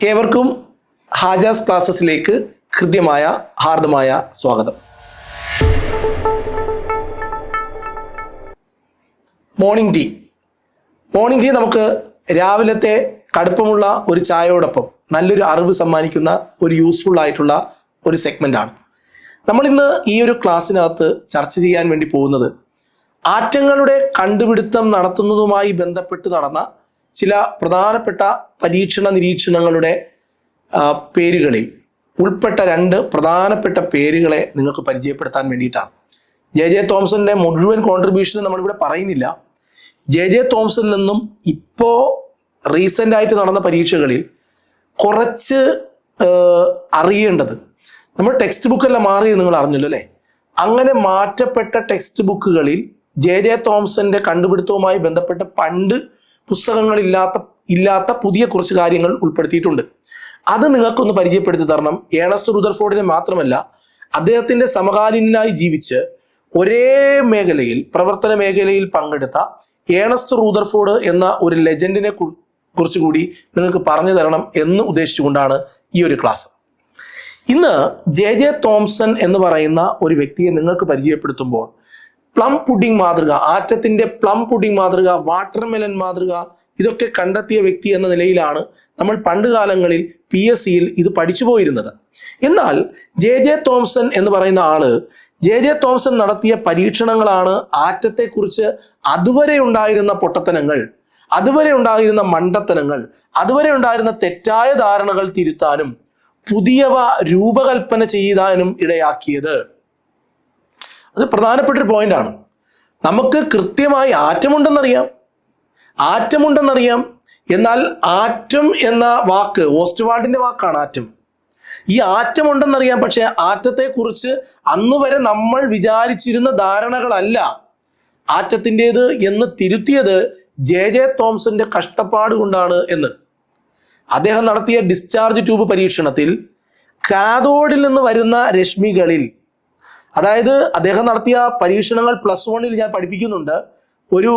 ഏവർക്കും ഹാജാസ് ക്ലാസ്സസിലേക്ക് ഹൃദ്യമായ ഹാർദമായ സ്വാഗതം. മോർണിംഗ് ടീ നമുക്ക് രാവിലത്തെ കടുപ്പമുള്ള ഒരു ചായയോടൊപ്പം നല്ലൊരു അറിവ് സമ്മാനിക്കുന്ന ഒരു യൂസ്ഫുൾ ആയിട്ടുള്ള ഒരു സെഗ്മെൻ്റാണ്. നമ്മളിന്ന് ഈ ഒരു ക്ലാസ്സിനകത്ത് ചർച്ച ചെയ്യാൻ വേണ്ടി പോകുന്നത് ആറ്റങ്ങളുടെ കണ്ടുപിടുത്തം നടത്തുന്നതുമായി ബന്ധപ്പെട്ട് നടന്ന ചില പ്രധാനപ്പെട്ട പരീക്ഷണ നിരീക്ഷണങ്ങളുടെ പേരുകളിൽ ഉൾപ്പെട്ട രണ്ട് പ്രധാനപ്പെട്ട പേരുകളെ നിങ്ങൾക്ക് പരിചയപ്പെടുത്താൻ വേണ്ടിയിട്ടാണ്. ജെ തോംസന്റെ മുഴുവൻ കോൺട്രിബ്യൂഷനും നമ്മളിവിടെ പറയുന്നില്ല. ജെ തോംസനിൽ നിന്നും ഇപ്പോൾ റീസെൻ്റ് ആയിട്ട് നടന്ന പരീക്ഷകളിൽ കുറച്ച് അറിയേണ്ടത്, നമ്മൾ ടെക്സ്റ്റ് ബുക്കെല്ലാം മാറി നിങ്ങൾ അറിഞ്ഞല്ലോ അല്ലേ? അങ്ങനെ മാറ്റപ്പെട്ട ടെക്സ്റ്റ് ബുക്കുകളിൽ ജെ തോംസന്റെ കണ്ടുപിടുത്തവുമായി ബന്ധപ്പെട്ട് പണ്ട് പുസ്തകങ്ങളില്ലാത്ത പുതിയ കുറച്ച് കാര്യങ്ങൾ ഉൾപ്പെടുത്തിയിട്ടുണ്ട്. അത് നിങ്ങൾക്കൊന്ന് പരിചയപ്പെടുത്തി തരണം. ഏണസ്റ്റ് റുദർഫോർഡിനെ മാത്രമല്ല, അദ്ദേഹത്തിൻ്റെ സമകാലീനായി ജീവിച്ച് ഒരേ മേഖലയിൽ പ്രവർത്തന മേഖലയിൽ പങ്കെടുത്ത ഏണസ്റ്റ് റുദർഫോർഡ് എന്ന ഒരു ലെജൻഡിനെ കുറിച്ച് കൂടി നിങ്ങൾക്ക് പറഞ്ഞു തരണം എന്ന് ഉദ്ദേശിച്ചുകൊണ്ടാണ് ഈ ഒരു ക്ലാസ്. ഇന്ന് ജെ തോംസൺ എന്ന് പറയുന്ന ഒരു വ്യക്തിയെ നിങ്ങൾക്ക് പരിചയപ്പെടുത്തുമ്പോൾ പ്ലം പുഡിംഗ് മാതൃക, ആറ്റത്തിന്റെ പ്ലം പുഡിംഗ് മാതൃക, വാട്ടർമെലൻ മാതൃക, ഇതൊക്കെ കണ്ടെത്തിയ വ്യക്തി എന്ന നിലയിലാണ് നമ്മൾ പണ്ട് കാലങ്ങളിൽ PSCയിൽ ഇത് പഠിച്ചു പോയിരുന്നത്. എന്നാൽ ജെ തോംസൺ എന്ന് പറയുന്ന ആള് ജെ തോംസൺ നടത്തിയ പരീക്ഷണങ്ങളാണ് ആറ്റത്തെക്കുറിച്ച് അതുവരെ ഉണ്ടായിരുന്ന പൊട്ടത്തനങ്ങൾ, അതുവരെ ഉണ്ടായിരുന്ന മണ്ടത്തനങ്ങൾ, അതുവരെ ഉണ്ടായിരുന്ന തെറ്റായ ധാരണകൾ തിരുത്താനും പുതിയവ രൂപകൽപ്പന ചെയ്യാനും ഇടയാക്കിയത്. അത് പ്രധാനപ്പെട്ടൊരു പോയിന്റാണ്. നമുക്ക് കൃത്യമായി ആറ്റമുണ്ടെന്നറിയാം. എന്നാൽ ആറ്റം എന്ന വാക്ക് ഓസ്റ്റ്വാൾഡിന്റെ വാക്കാണ് ആറ്റം. ഈ ആറ്റം ഉണ്ടെന്നറിയാം, പക്ഷെ ആറ്റത്തെക്കുറിച്ച് അന്ന് വരെ നമ്മൾ വിചാരിച്ചിരുന്ന ധാരണകളല്ല ആറ്റത്തിൻ്റെത് എന്ന് തിരുത്തിയത് ജെ തോംസന്റെ കഷ്ടപ്പാട് കൊണ്ടാണ് എന്ന്. അദ്ദേഹം നടത്തിയ ഡിസ്ചാർജ് ട്യൂബ് പരീക്ഷണത്തിൽ കാഥോഡിൽ നിന്ന് വരുന്ന രശ്മികളിൽ, അതായത് അദ്ദേഹം നടത്തിയ പരീക്ഷണങ്ങൾ +1 ഞാൻ പഠിപ്പിക്കുന്നുണ്ട്. ഒരു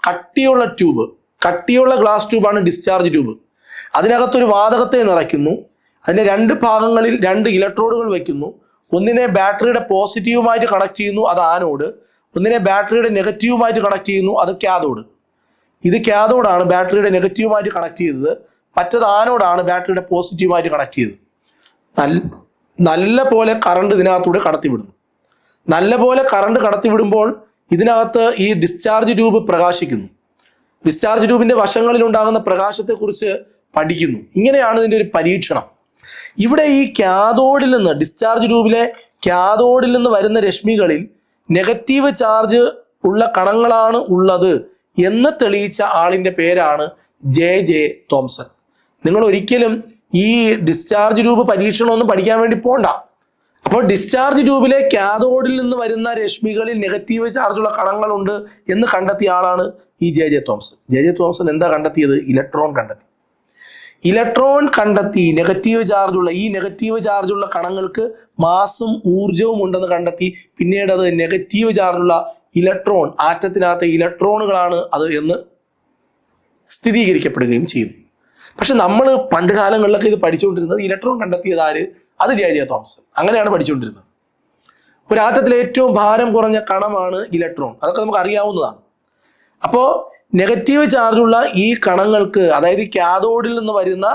കട്ടിയുള്ള ഗ്ലാസ് ട്യൂബാണ് ഡിസ്ചാർജ് ട്യൂബ്. അതിനകത്തൊരു വാതകത്തെ നിറയ്ക്കുന്നു. അതിൻ്റെ രണ്ട് ഭാഗങ്ങളിൽ 2 ഇലക്ട്രോഡുകൾ വയ്ക്കുന്നു. ഒന്നിനെ ബാറ്ററിയുടെ പോസിറ്റീവുമായിട്ട് കണക്ട് ചെയ്യുന്നു, അത് ആനോഡ്. ഒന്നിനെ ബാറ്ററിയുടെ നെഗറ്റീവുമായിട്ട് കണക്ട് ചെയ്യുന്നു, അത് കാഥോഡ്. ഇത് കാഥോഡാണ് ബാറ്ററിയുടെ നെഗറ്റീവുമായിട്ട് കണക്ട് ചെയ്തത്. മറ്റത് ആനോഡാണ് ബാറ്ററിയുടെ പോസിറ്റീവുമായിട്ട് കണക്ട് ചെയ്തത്. നല്ല പോലെ കറണ്ട് ഇതിനകത്തൂടെ കടത്തിവിടുന്നു. നല്ലപോലെ കറണ്ട് കടത്തിവിടുമ്പോൾ ഇതിനകത്ത് ഈ ഡിസ്ചാർജ് ട്യൂബ് പ്രകാശിക്കുന്നു. ഡിസ്ചാർജ് ട്യൂബിൻ്റെ വശങ്ങളിൽ ഉണ്ടാകുന്ന പ്രകാശത്തെക്കുറിച്ച് പഠിക്കുന്നു. ഇങ്ങനെയാണ് ഇതിൻ്റെ ഒരു പരീക്ഷണം. ഇവിടെ ഈ കാഥോഡിൽ നിന്ന്, ഡിസ്ചാർജ് ട്യൂബിലെ കാഥോഡിൽ നിന്ന് വരുന്ന രശ്മികളിൽ നെഗറ്റീവ് ചാർജ് ഉള്ള കണങ്ങളാണ് ഉള്ളത് എന്ന് തെളിയിച്ച ആളിൻ്റെ പേരാണ് ജെ തോംസൺ. നിങ്ങൾ ഒരിക്കലും ഈ ഡിസ്ചാർജ് ട്യൂബ് പരീക്ഷണമൊന്നും പഠിക്കാൻ വേണ്ടി പോണ്ട. അപ്പോൾ ഡിസ്ചാർജ് ട്യൂബിലെ കാഥോഡിൽ നിന്ന് വരുന്ന രശ്മികളിൽ നെഗറ്റീവ് ചാർജുള്ള കണങ്ങളുണ്ട് എന്ന് കണ്ടെത്തിയ ആളാണ് ഈ ജെ തോംസൺ. ജെ തോംസൺ എന്താ കണ്ടെത്തിയത്? ഇലക്ട്രോൺ കണ്ടെത്തി. നെഗറ്റീവ് ചാർജുള്ള കണങ്ങൾക്ക് മാസും ഊർജവും ഉണ്ടെന്ന് കണ്ടെത്തി. പിന്നീട് അത് നെഗറ്റീവ് ചാർജുള്ള ഇലക്ട്രോൺ, ആറ്റത്തിനകത്തെ ഇലക്ട്രോണുകളാണ് അത് എന്ന് സ്ഥിരീകരിക്കപ്പെടുകയും ചെയ്യുന്നു. പക്ഷെ നമ്മൾ പണ്ട് കാലങ്ങളിലൊക്കെ ഇത് പഠിച്ചുകൊണ്ടിരുന്നത് ഇലക്ട്രോൺ കണ്ടെത്തിയത് ആര്? അത് ജെ തോംസൺ. അങ്ങനെയാണ് പഠിച്ചുകൊണ്ടിരുന്നത്. ഒരു ആറ്റത്തിലെ ഏറ്റവും ഭാരം കുറഞ്ഞ കണമാണ് ഇലക്ട്രോൺ. അതൊക്കെ നമുക്ക് അറിയാവുന്നതാണ്. അപ്പോൾ നെഗറ്റീവ് ചാർജുള്ള ഈ കണങ്ങൾക്ക്, അതായത് കാഥോഡിൽ നിന്ന് വരുന്ന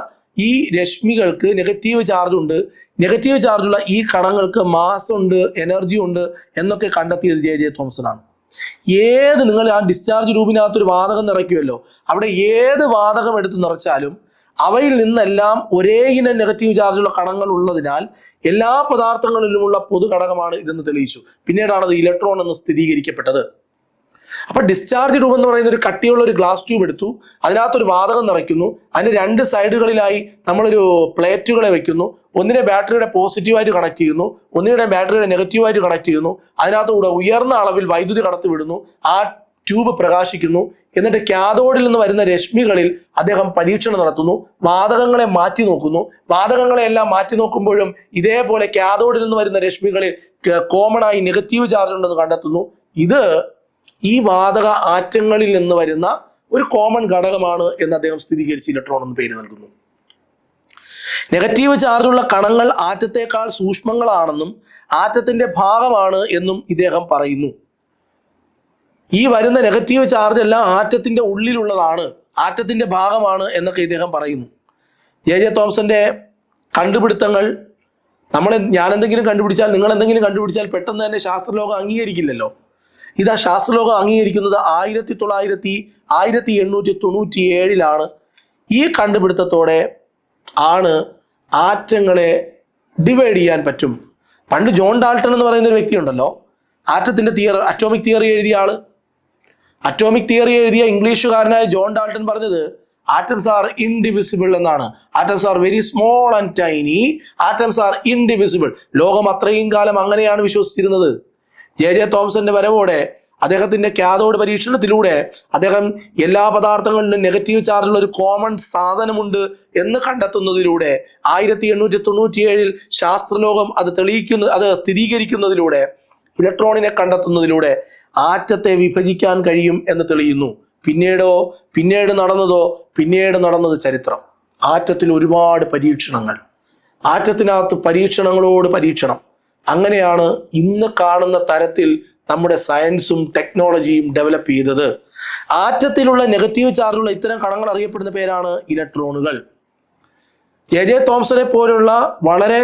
ഈ രശ്മികൾക്ക് നെഗറ്റീവ് ചാർജ് ഉണ്ട്. നെഗറ്റീവ് ചാർജുള്ള ഈ കണങ്ങൾക്ക് മാസ് ഉണ്ട്, എനർജി ഉണ്ട് എന്നൊക്കെ കണ്ടെത്തിയത് ജെ തോംസൺ ആണ്. നിങ്ങൾ ആ ഡിസ്ചാർജ് ട്യൂബിനകത്തൊരു വാതകം നിറയ്ക്കുമല്ലോ, അവിടെ ഏത് വാതകം എടുത്ത് നിറച്ചാലും അവയിൽ നിന്നെല്ലാം ഒരേ ഇനം നെഗറ്റീവ് ചാർജുള്ള കണങ്ങൾ ഉള്ളതിനാൽ എല്ലാ പദാർത്ഥങ്ങളിലുമുള്ള പൊതു ഘടകമാണ് ഇതെന്ന് തെളിയിച്ചു. പിന്നീടാണ് അത് ഇലക്ട്രോൺ എന്ന് സ്ഥിരീകരിക്കപ്പെട്ടത്. അപ്പൊ ഡിസ്ചാർജ് ട്യൂബ് എന്ന് പറയുന്ന ഒരു കട്ടിയുള്ള ഒരു ഗ്ലാസ് ട്യൂബ് എടുത്തു, അതിനകത്തൊരു വാതകം നിറയ്ക്കുന്നു. അതിന് 2 സൈഡുകളിലായി നമ്മളൊരു പ്ലേറ്റുകളെ വെക്കുന്നു. ഒന്നിനെ ബാറ്ററിയുടെ പോസിറ്റീവായിട്ട് കണക്ട് ചെയ്യുന്നു, ഒന്നിനെ ബാറ്ററിയുടെ നെഗറ്റീവായിട്ട് കണക്ട് ചെയ്യുന്നു. അതിനകത്തൂടെ ഉയർന്ന അളവിൽ വൈദ്യുതി കടത്തിവിടുന്നു. ആ ട്യൂബ് പ്രകാശിക്കുന്നു. എന്നിട്ട് കാഥോഡിൽ നിന്ന് വരുന്ന രശ്മികളിൽ അദ്ദേഹം പരീക്ഷണം നടത്തുന്നു. വാതകങ്ങളെ മാറ്റി നോക്കുന്നു. വാതകങ്ങളെ എല്ലാം മാറ്റി നോക്കുമ്പോഴും ഇതേപോലെ കാഥോഡിൽ നിന്ന് വരുന്ന രശ്മികളിൽ കോമൺ ആയി നെഗറ്റീവ് ചാർജ് ഉണ്ടെന്ന് കണ്ടെത്തുന്നു. ഇത് ഈ വാതക ആറ്റങ്ങളിൽ നിന്ന് വരുന്ന ഒരു കോമൺ ഘടകമാണ് എന്ന് അദ്ദേഹം സ്ഥിരീകരിച്ച് ഇലക്ട്രോൺ എന്ന് പേര് നൽകുന്നു. നെഗറ്റീവ് ചാർജുള്ള കണങ്ങൾ ആറ്റത്തേക്കാൾ സൂക്ഷ്മങ്ങളാണെന്നും ആറ്റത്തിന്റെ ഭാഗമാണ് എന്നും ഇദ്ദേഹം പറയുന്നു. ഈ വരുന്ന നെഗറ്റീവ് ചാർജ് എല്ലാം ആറ്റത്തിന്റെ ഉള്ളിലുള്ളതാണ്, ആറ്റത്തിന്റെ ഭാഗമാണ് എന്നൊക്കെ ഇദ്ദേഹം പറയുന്നു. ജെ തോംസന്റെ കണ്ടുപിടുത്തങ്ങൾ ഞാൻ എന്തെങ്കിലും കണ്ടുപിടിച്ചാൽ, നിങ്ങൾ എന്തെങ്കിലും കണ്ടുപിടിച്ചാൽ പെട്ടെന്ന് തന്നെ ശാസ്ത്രലോകം അംഗീകരിക്കില്ലല്ലോ. ഇതാ ശാസ്ത്രലോകം അംഗീകരിക്കുന്നത് 1897 ഈ കണ്ടുപിടുത്തത്തോടെ ആണ് ആറ്റങ്ങളെ ഡിവൈഡ് ചെയ്യാൻ പറ്റും. പണ്ട് ജോൺ ഡാൾട്ടൺ എന്ന് പറയുന്ന ഒരു വ്യക്തി ഉണ്ടല്ലോ, അറ്റോമിക് തിയറി എഴുതിയ ആള്. അറ്റോമിക് തിയറി എഴുതിയ ഇംഗ്ലീഷുകാരനായ ജോൺ ഡാൾട്ടൺ പറഞ്ഞത് ആറ്റംസ് ആർ ഇൻഡിവിസിബിൾ എന്നാണ്. Atoms are very small and tiny, atoms are indivisible. ലോകം അത്രയും കാലം അങ്ങനെയാണ് വിശ്വസിച്ചിരുന്നത്. ജെ തോംസന്റെ വരവോടെ അദ്ദേഹത്തിന്റെ കാഥോഡ് പരീക്ഷണത്തിലൂടെ അദ്ദേഹം എല്ലാ പദാർത്ഥങ്ങളിലും നെഗറ്റീവ് ചാർജുള്ള ഒരു കോമൺ സാധനമുണ്ട് എന്ന് കണ്ടെത്തുന്നതിലൂടെ 1897 ശാസ്ത്രലോകം അത് സ്ഥിരീകരിക്കുന്നതിലൂടെ, ഇലക്ട്രോണിനെ കണ്ടെത്തുന്നതിലൂടെ ആറ്റത്തെ വിഭജിക്കാൻ കഴിയും എന്ന് തെളിയുന്നു. പിന്നീട് നടന്നത് ചരിത്രം. ആറ്റത്തിൽ ഒരുപാട് പരീക്ഷണങ്ങൾ, ആറ്റത്തിനകത്ത് പരീക്ഷണങ്ങളോട് പരീക്ഷണം. അങ്ങനെയാണ് ഇന്ന് കാണുന്ന തരത്തിൽ നമ്മുടെ സയൻസും ടെക്നോളജിയും ഡെവലപ്പ് ചെയ്തത്. ആറ്റത്തിലുള്ള നെഗറ്റീവ് ചാർജുള്ള ഇത്തരം കണങ്ങൾ അറിയപ്പെടുന്ന പേരാണ് ഇലക്ട്രോണുകൾ. ജെ തോംസനെ പോലുള്ള വളരെ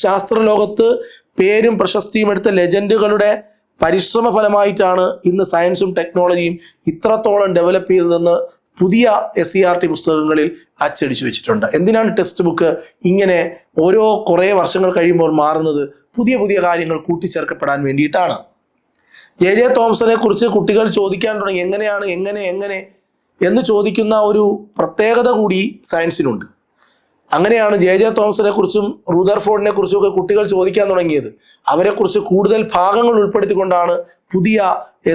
ശാസ്ത്രലോകത്ത് പേരും പ്രശസ്തിയും എടുത്ത ലെജൻഡുകളുടെ പരിശ്രമ ഫലമായിട്ടാണ് ഇന്ന് സയൻസും ടെക്നോളജിയും ഇത്രത്തോളം ഡെവലപ്പ് ചെയ്തതെന്ന് പുതിയ SCERT പുസ്തകങ്ങളിൽ അച്ചടിച്ചു വെച്ചിട്ടുണ്ട്. എന്തിനാണ് ടെക്സ്റ്റ് ബുക്ക് ഇങ്ങനെ കുറേ വർഷങ്ങൾ കഴിയുമ്പോൾ മാറുന്നത്? പുതിയ പുതിയ കാര്യങ്ങൾ കൂട്ടിച്ചേർക്കപ്പെടാൻ വേണ്ടിയിട്ടാണ്. ജെ തോംസനെ കുറിച്ച് കുട്ടികൾ ചോദിക്കാൻ തുടങ്ങി. എങ്ങനെ എന്ന് ചോദിക്കുന്ന ഒരു പ്രത്യേകത കൂടി സയൻസിനുണ്ട്. അങ്ങനെയാണ് ജെ തോംസനെ കുറിച്ചും റൂദർഫോർഡിനെ കുറിച്ചും ഒക്കെ കുട്ടികൾ ചോദിക്കാൻ തുടങ്ങിയത്. അവരെക്കുറിച്ച് കൂടുതൽ ഭാഗങ്ങൾ ഉൾപ്പെടുത്തിക്കൊണ്ടാണ് പുതിയ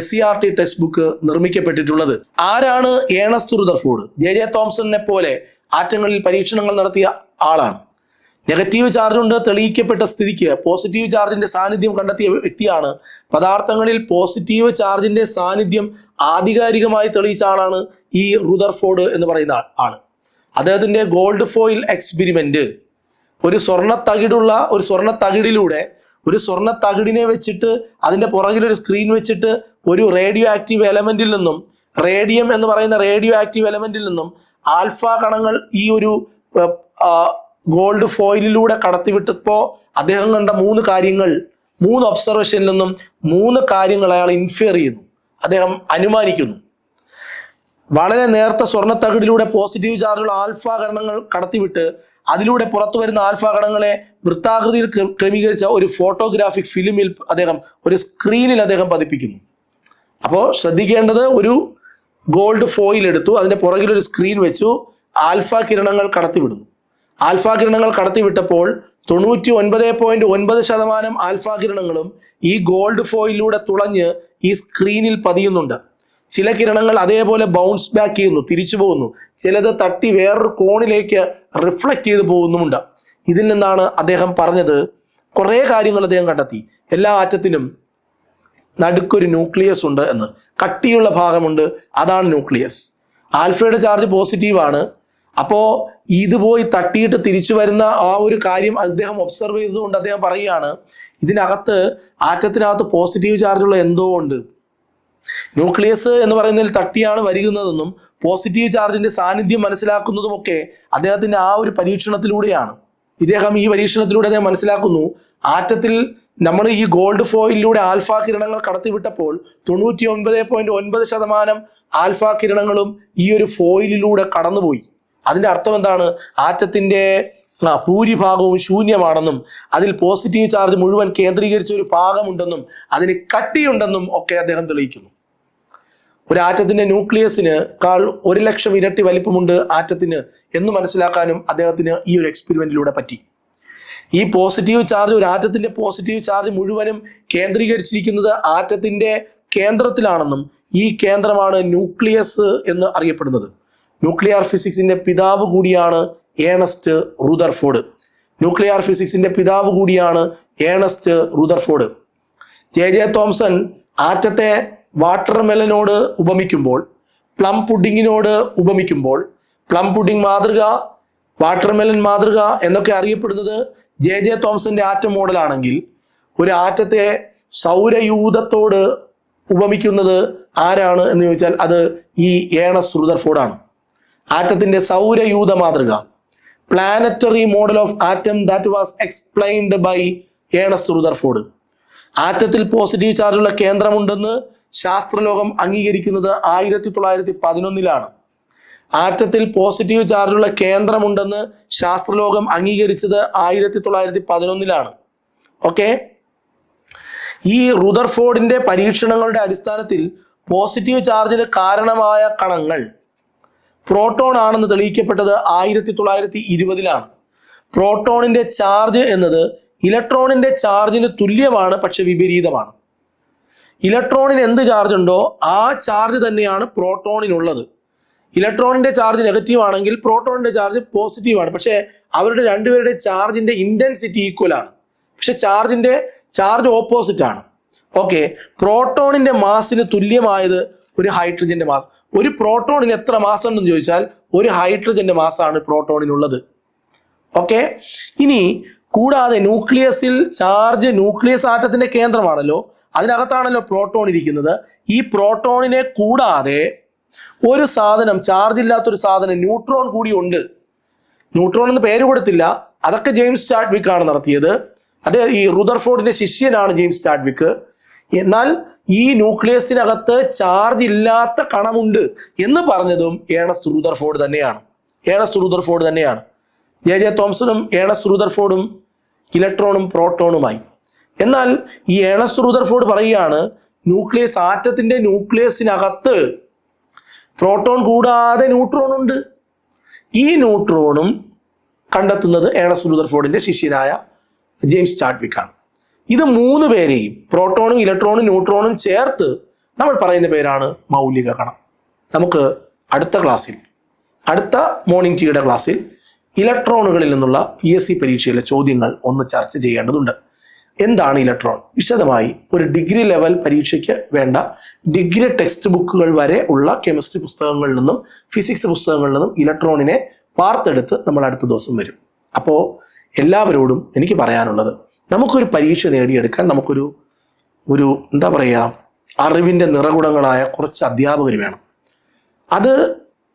SCERT ടെക്സ്റ്റ് ബുക്ക് നിർമ്മിക്കപ്പെട്ടിട്ടുള്ളത്. ആരാണ് ഏണസ്റ്റ് റൂദർഫോർഡ്? ജെ തോംസനെ പോലെ ആറ്റങ്ങളിൽ പരീക്ഷണങ്ങൾ നടത്തിയ ആളാണ്. നെഗറ്റീവ് ചാർജ് കൊണ്ട് തെളിയിക്കപ്പെട്ട സ്ഥിതിക്ക് പോസിറ്റീവ് ചാർജിന്റെ സാന്നിധ്യം കണ്ടെത്തിയ വ്യക്തിയാണ്. പദാർത്ഥങ്ങളിൽ പോസിറ്റീവ് ചാർജിന്റെ സാന്നിധ്യം ആധികാരികമായി തെളിയിച്ച ആളാണ് ഈ റൂദർഫോർഡ് എന്ന് പറയുന്ന ആള്. അദ്ദേഹത്തിന്റെ ഗോൾഡ് ഫോയിൽ എക്സ്പെരിമെന്റ്, ഒരു സ്വർണ്ണ തകിടിനെ വെച്ചിട്ട് അതിന്റെ പുറകിൽ ഒരു സ്ക്രീൻ വെച്ചിട്ട് ഒരു റേഡിയോ ആക്റ്റീവ് എലമെന്റിൽ നിന്നും, റേഡിയം എന്ന് പറയുന്ന റേഡിയോ ആക്റ്റീവ് എലമെന്റിൽ നിന്നും ആൽഫ കണങ്ങൾ ഈ ഒരു ഗോൾഡ് ഫോയിലിലൂടെ കടത്തിവിട്ടപ്പോൾ അദ്ദേഹം കണ്ട 3 ഒബ്സർവേഷനിൽ നിന്നും 3 കാര്യങ്ങൾ അയാൾ ഇൻഫിയർ ചെയ്യുന്നു, അദ്ദേഹം അനുമാനിക്കുന്നു. വളരെ നേർത്ത സ്വർണ്ണത്തകിടിലൂടെ പോസിറ്റീവ് ചാർജുള്ള ആൽഫ കണങ്ങൾ കടത്തിവിട്ട് അതിലൂടെ പുറത്തു വരുന്ന ആൽഫ കണങ്ങളെ വൃത്താകൃതിയിൽ ക്രമീകരിച്ച ഒരു ഫോട്ടോഗ്രാഫിക് ഫിലിമിൽ ഒരു സ്ക്രീനിൽ അദ്ദേഹം പതിപ്പിക്കുന്നു. അപ്പോൾ ശ്രദ്ധിക്കേണ്ടത്, ഒരു ഗോൾഡ് ഫോയിൽ എടുത്തു, അതിന്റെ പുറകിൽ ഒരു സ്ക്രീൻ വെച്ചു, ആൽഫ കിരണങ്ങൾ കടത്തിവിടുന്നു. ആൽഫ കിരണങ്ങൾ കടത്തിവിട്ടപ്പോൾ 99.9% ആൽഫ കിരണങ്ങളും ഈ ഗോൾഡ് ഫോയിലൂടെ തുളഞ്ഞ് ഈ സ്ക്രീനിൽ പതിയുന്നുണ്ട്. ചില കിരണങ്ങൾ അതേപോലെ ബൗൺസ് ബാക്ക് ചെയ്യുന്നു, തിരിച്ചു പോകുന്നു. ചിലത് തട്ടി വേറൊരു കോണിലേക്ക് റിഫ്ലക്റ്റ് ചെയ്ത് പോകുന്നുമുണ്ട്. ഇതിൽ നിന്നാണ് അദ്ദേഹം പറഞ്ഞത്, കുറേ കാര്യങ്ങൾ അദ്ദേഹം കണ്ടെത്തി. എല്ലാ ആറ്റത്തിനും നടുക്കൊരു ന്യൂക്ലിയസ് ഉണ്ട് എന്ന്, കട്ടിയുള്ള ഭാഗമുണ്ട്, അതാണ് ന്യൂക്ലിയസ്. ആൽഫയുടെ ചാർജ് പോസിറ്റീവാണ്. അപ്പോൾ ഇത് പോയി തട്ടിയിട്ട് തിരിച്ചു വരുന്ന ആ ഒരു കാര്യം അദ്ദേഹം ഒബ്സർവ് ചെയ്തതുകൊണ്ട് അദ്ദേഹം പറയുകയാണ്, ഇതിനകത്ത് ആറ്റത്തിനകത്ത് പോസിറ്റീവ് ചാർജുള്ള എന്തോ ഉണ്ട്. ന്യൂക്ലിയസ് എന്ന് പറയുന്നതിൽ തട്ടിയാണ് വരുന്നതെന്നും പോസിറ്റീവ് ചാർജിന്റെ സാന്നിധ്യം മനസ്സിലാക്കുന്നതുമൊക്കെ അദ്ദേഹത്തിന്റെ ആ ഒരു പരീക്ഷണത്തിലൂടെയാണ്. ഈ പരീക്ഷണത്തിലൂടെ അദ്ദേഹം മനസ്സിലാക്കുന്നു, ആറ്റത്തിൽ നമ്മൾ ഈ ഗോൾഡ് ഫോയിലൂടെ ആൽഫ കിരണങ്ങൾ കടത്തിവിട്ടപ്പോൾ 99.9% ആൽഫ കിരണങ്ങളും ഈ ഒരു ഫോയിലിലൂടെ കടന്നുപോയി. അതിന്റെ അർത്ഥം എന്താണ്? ആറ്റത്തിന്റെ ഭൂരിഭാഗവും ശൂന്യമാണെന്നും അതിൽ പോസിറ്റീവ് ചാർജ് മുഴുവൻ കേന്ദ്രീകരിച്ച ഒരു ഭാഗമുണ്ടെന്നും അതിന് കട്ടിയുണ്ടെന്നും ഒക്കെ അദ്ദേഹം തെളിയിക്കുന്നു. ഒരു ആറ്റത്തിന്റെ ന്യൂക്ലിയസിനേക്കാൾ 1,00,000 ഇരട്ടി വലിപ്പമുണ്ട് ആറ്റത്തിന് എന്ന് മനസ്സിലാക്കാനും അദ്ദേഹത്തിന് ഈ ഒരു എക്സ്പെരിമെന്റിലൂടെ പറ്റി. ഈ പോസിറ്റീവ് ചാർജ്, ഒരു ആറ്റത്തിന്റെ പോസിറ്റീവ് ചാർജ് മുഴുവനും കേന്ദ്രീകരിച്ചിരിക്കുന്നത് ആറ്റത്തിന്റെ കേന്ദ്രത്തിലാണെന്നും ഈ കേന്ദ്രമാണ് ന്യൂക്ലിയസ് എന്ന് അറിയപ്പെടുന്നത്. ന്യൂക്ലിയർ ഫിസിക്സിന്റെ പിതാവ് കൂടിയാണ് ഏണസ്റ്റ് റൂദർഫോർഡ്. ജെ തോംസൺ ആറ്റത്തെ വാട്ടർ മെലനോട് ഉപമിക്കുമ്പോൾ, പ്ലം പുഡിങ്ങിനോട് ഉപമിക്കുമ്പോൾ, പ്ലം പുഡിംഗ് മാതൃക വാട്ടർമെലൻ മാതൃക എന്നൊക്കെ അറിയപ്പെടുന്നത് ജെ തോംസന്റെ ആറ്റം മോഡലാണെങ്കിൽ ഒരു ആറ്റത്തെ സൗരയൂഥത്തോട് ഉപമിക്കുന്നത് ആരാണ് എന്ന് ചോദിച്ചാൽ അത് ഈ ഏണസ്റ്റ് റുദർഫോർഡ് ആണ്. ആറ്റത്തിന്റെ സൗരയൂഥ മാതൃക, planetary model of atom that was explained by Ernest Rutherford. ആറ്റത്തിൽ പോസിറ്റീവ് ചാർജുള്ള കേന്ദ്രമുണ്ടെന്ന് ശാസ്ത്രലോകം അംഗീകരിക്കുന്നത് 1911 ആറ്റത്തിൽ പോസിറ്റീവ് ചാർജുള്ള കേന്ദ്രമുണ്ടെന്ന് ശാസ്ത്രലോകം അംഗീകരിച്ചത് 1911. ഓക്കെ, ഈ റുദർഫോർഡിന്റെ പരീക്ഷണങ്ങളുടെ അടിസ്ഥാനത്തിൽ പോസിറ്റീവ് ചാർജിന് കാരണമായ കണങ്ങൾ പ്രോട്ടോൺ ആണെന്ന് തെളിയിക്കപ്പെട്ടത് 1920. പ്രോട്ടോണിന്റെ ചാർജ് എന്നത് ഇലക്ട്രോണിന്റെ ചാർജിന് തുല്യമാണ്, പക്ഷെ വിപരീതമാണ്. ഇലക്ട്രോണിന് എന്ത് ചാർജ് ഉണ്ടോ ആ ചാർജ് തന്നെയാണ് പ്രോട്ടോണിനുള്ളത്. ഇലക്ട്രോണിന്റെ ചാർജ് നെഗറ്റീവ് ആണെങ്കിൽ പ്രോട്ടോണിന്റെ ചാർജ് പോസിറ്റീവ് ആണ്. പക്ഷേ അവരുടെ രണ്ടുപേരുടെ ചാർജിന്റെ ഇന്റൻസിറ്റി ഈക്വൽ ആണ്, പക്ഷെ ചാർജ് ഓപ്പോസിറ്റ് ആണ്. ഓക്കെ, പ്രോട്ടോണിന്റെ മാസിന് തുല്യമായത് ഒരു ഹൈഡ്രജന്റെ മാസ്. ഒരു പ്രോട്ടോണിന് എത്ര മാസം ഉണ്ടെന്ന് ചോദിച്ചാൽ ഒരു ഹൈഡ്രജന്റെ മാസാണ് പ്രോട്ടോണിനുള്ളത്. ഓക്കെ, ഇനി കൂടാതെ ന്യൂക്ലിയസിൽ ചാർജ്, ന്യൂക്ലിയസ് ആറ്റത്തിന്റെ കേന്ദ്രമാണല്ലോ, അതിനകത്താണല്ലോ പ്രോട്ടോൺ ഇരിക്കുന്നത്. ഈ പ്രോട്ടോണിനെ കൂടാതെ ഒരു സാധനം, ചാർജ് ഇല്ലാത്തൊരു സാധനം ന്യൂട്രോൺ കൂടി ഉണ്ട്. ന്യൂട്രോൺ എന്ന് പേര് കൊടുത്തില്ല, അതൊക്കെ ജെയിംസ് ചാഡ്വിക്ക് ആണ് നടത്തിയത്. അത് ഈ റുദർഫോർഡിന്റെ ശിഷ്യനാണ് ജെയിംസ് ചാഡ്വിക്ക്. എന്നാൽ ഈ ന്യൂക്ലിയസിനകത്ത് ചാർജ് ഇല്ലാത്ത കണമുണ്ട് എന്ന് പറഞ്ഞതും ഏണസ്റ്റ് റുദർഫോർഡ് തന്നെയാണ്. ജെ തോംസണും ഏണസ്റ്റ് റുദർഫോർഡും ഇലക്ട്രോണും പ്രോട്ടോണുമായി. എന്നാൽ ഈ ഏണസ്റ്റ് റുദർഫോർഡ് പറയുകയാണ് ന്യൂക്ലിയസ്, ആറ്റത്തിന്റെ ന്യൂക്ലിയസിനകത്ത് പ്രോട്ടോൺ കൂടാതെ ന്യൂട്രോൺ ഉണ്ട്. ഈ ന്യൂട്രോണും കണ്ടെത്തുന്നത് ഏണസ്റ്റ് റുദർഫോർഡിന്റെ ശിഷ്യനായ ജെയിംസ് ചാഡ്വിക്ക് ആണ്. ഇത് മൂന്ന് പേരെയും, പ്രോട്ടോണും ഇലക്ട്രോണും ന്യൂട്രോണും ചേർത്ത് നമ്മൾ പറയുന്ന പേരാണ് മൗലിക കണം. നമുക്ക് അടുത്ത ക്ലാസ്സിൽ, അടുത്ത മോർണിംഗ് ടീയുടെ ക്ലാസ്സിൽ ഇലക്ട്രോണുകളിൽ നിന്നുള്ള PSC പരീക്ഷയിലെ ചോദ്യങ്ങൾ ഒന്ന് ചർച്ച ചെയ്യേണ്ടതുണ്ട്. എന്താണ് ഇലക്ട്രോൺ? വിശദമായി ഒരു ഡിഗ്രി ലെവൽ പരീക്ഷയ്ക്ക് വേണ്ട ഡിഗ്രി ടെക്സ്റ്റ് ബുക്കുകൾ വരെ ഉള്ള കെമിസ്ട്രി പുസ്തകങ്ങളിൽ നിന്നും ഫിസിക്സ് പുസ്തകങ്ങളിൽ നിന്നും ഇലക്ട്രോണിനെ വാർത്തെടുത്ത് നമ്മൾ അടുത്ത ദിവസം വരും. അപ്പോൾ എല്ലാവരോടും എനിക്ക് പറയാനുള്ളത്, നമുക്കൊരു പരീക്ഷ നേടിയെടുക്കാൻ നമുക്കൊരു എന്താ പറയുക, അറിവിൻ്റെ നിറകുടങ്ങളായ കുറച്ച് അധ്യാപകർ വേണം. അത്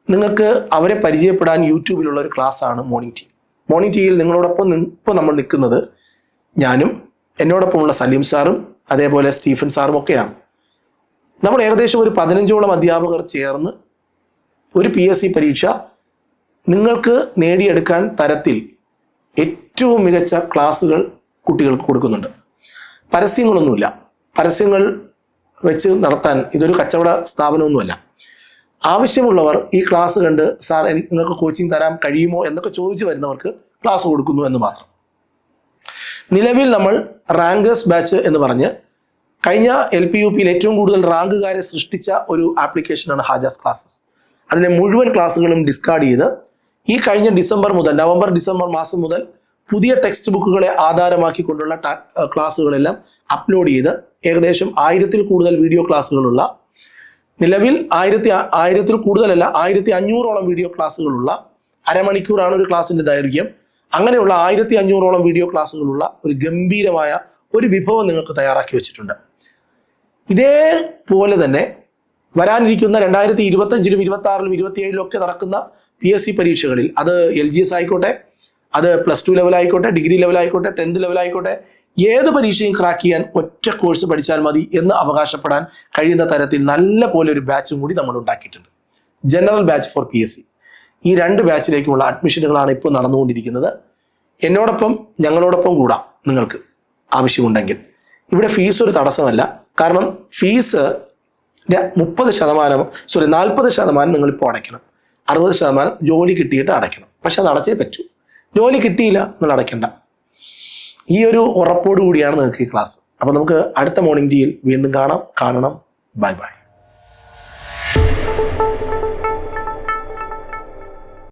നിങ്ങൾക്ക് അവരെ പരിചയപ്പെടാൻ യൂട്യൂബിലുള്ള ഒരു ക്ലാസ്സാണ് മോർണിംഗ് ടീയിൽ നിങ്ങളോടൊപ്പം ഇപ്പോൾ നമ്മൾ നിൽക്കുന്നത് ഞാനും എന്നോടൊപ്പമുള്ള സലീം സാറും അതേപോലെ സ്റ്റീഫൻ സാറും ഒക്കെയാണ്. നമ്മൾ ഏകദേശം ഒരു 15ഓളം അധ്യാപകർ ചേർന്ന് ഒരു PSC പരീക്ഷ നിങ്ങൾക്ക് നേടിയെടുക്കാൻ തരത്തിൽ ഏറ്റവും മികച്ച ക്ലാസ്സുകൾ കുട്ടികൾക്ക് കൊടുക്കുന്നുണ്ട്. പരസ്യങ്ങളൊന്നുമില്ല, പരസ്യങ്ങൾ വെച്ച് നടത്താൻ ഇതൊരു കച്ചവട സ്ഥാപനമൊന്നുമല്ല. ആവശ്യമുള്ളവർ ഈ ക്ലാസ് കണ്ട് സാർ നിങ്ങൾക്ക് കോച്ചിങ് തരാൻ കഴിയുമോ എന്നൊക്കെ ചോദിച്ചു വരുന്നവർക്ക് ക്ലാസ് കൊടുക്കുന്നു എന്ന് മാത്രം. നിലവിൽ നമ്മൾ റാങ്കേഴ്സ് ബാച്ച് എന്ന് പറഞ്ഞ് കഴിഞ്ഞ LP UPയിൽ ഏറ്റവും കൂടുതൽ റാങ്കുകാരെ സൃഷ്ടിച്ച ഒരു ആപ്ലിക്കേഷനാണ് ഹാജാസ് ക്ലാസ്സസ്. അതിലെ മുഴുവൻ ക്ലാസ്സുകളും ഡിസ്കാർഡ് ചെയ്ത് ഈ കഴിഞ്ഞ നവംബർ ഡിസംബർ മാസം മുതൽ പുതിയ ടെക്സ്റ്റ് ബുക്കുകളെ ആധാരമാക്കിക്കൊണ്ടുള്ള ക്ലാസ്സുകളെല്ലാം അപ്ലോഡ് ചെയ്ത് ഏകദേശം 1000-ൽ കൂടുതൽ വീഡിയോ ക്ലാസ്സുകളുള്ള, നിലവിൽ 1000-ൽ കൂടുതലല്ല 1500ഓളം വീഡിയോ ക്ലാസ്സുകളുള്ള, അരമണിക്കൂറാണ് ഒരു ക്ലാസ്സിൻ്റെ ദൈർഘ്യം, അങ്ങനെയുള്ള 1500ഓളം വീഡിയോ ക്ലാസ്സുകളുള്ള ഒരു ഗംഭീരമായ ഒരു വിഭവം നിങ്ങൾക്ക് തയ്യാറാക്കി വെച്ചിട്ടുണ്ട്. ഇതേപോലെ തന്നെ വരാനിരിക്കുന്ന 2025-ലും 2026-ലും 2027-ലും ഒക്കെ നടക്കുന്ന PSC പരീക്ഷകളിൽ, അത് LGS ആയിക്കോട്ടെ, അത് +2 ലെവലായിക്കോട്ടെ, ഡിഗ്രി ലെവലായിക്കോട്ടെ, 10th ലെവലായിക്കോട്ടെ, ഏത് പരീക്ഷയും ക്രാക്ക് ചെയ്യാൻ ഒറ്റ കോഴ്സ് പഠിച്ചാൽ മതി എന്ന് അവകാശപ്പെടാൻ കഴിയുന്ന തരത്തിൽ നല്ല പോലെ ഒരു ബാച്ചും കൂടി നമ്മൾ ഉണ്ടാക്കിയിട്ടുണ്ട്. General batch four PSC. ഈ 2 ബാച്ചിലേക്കുമുള്ള അഡ്മിഷനുകളാണ് ഇപ്പോൾ നടന്നുകൊണ്ടിരിക്കുന്നത്. ഞങ്ങളോടൊപ്പം കൂടാം നിങ്ങൾക്ക് ആവശ്യമുണ്ടെങ്കിൽ. ഇവിടെ ഫീസ് ഒരു തടസ്സമല്ല. കാരണം ഫീസ് 40% നിങ്ങളിപ്പോൾ അടയ്ക്കണം, 60% ജോലി കിട്ടിയിട്ട് അടയ്ക്കണം. പക്ഷെ അത് അടച്ചേ പറ്റൂ. ജോലി കിട്ടിയില്ല, നിങ്ങൾ അടയ്ക്കണ്ട. ഈ ഒരു ഉറപ്പോടു കൂടിയാണ് നിങ്ങൾക്ക് ഈ ക്ലാസ്. അപ്പോൾ നമുക്ക് അടുത്ത മോർണിംഗ് ടീയിൽ വീണ്ടും കാണണം. Bye bye.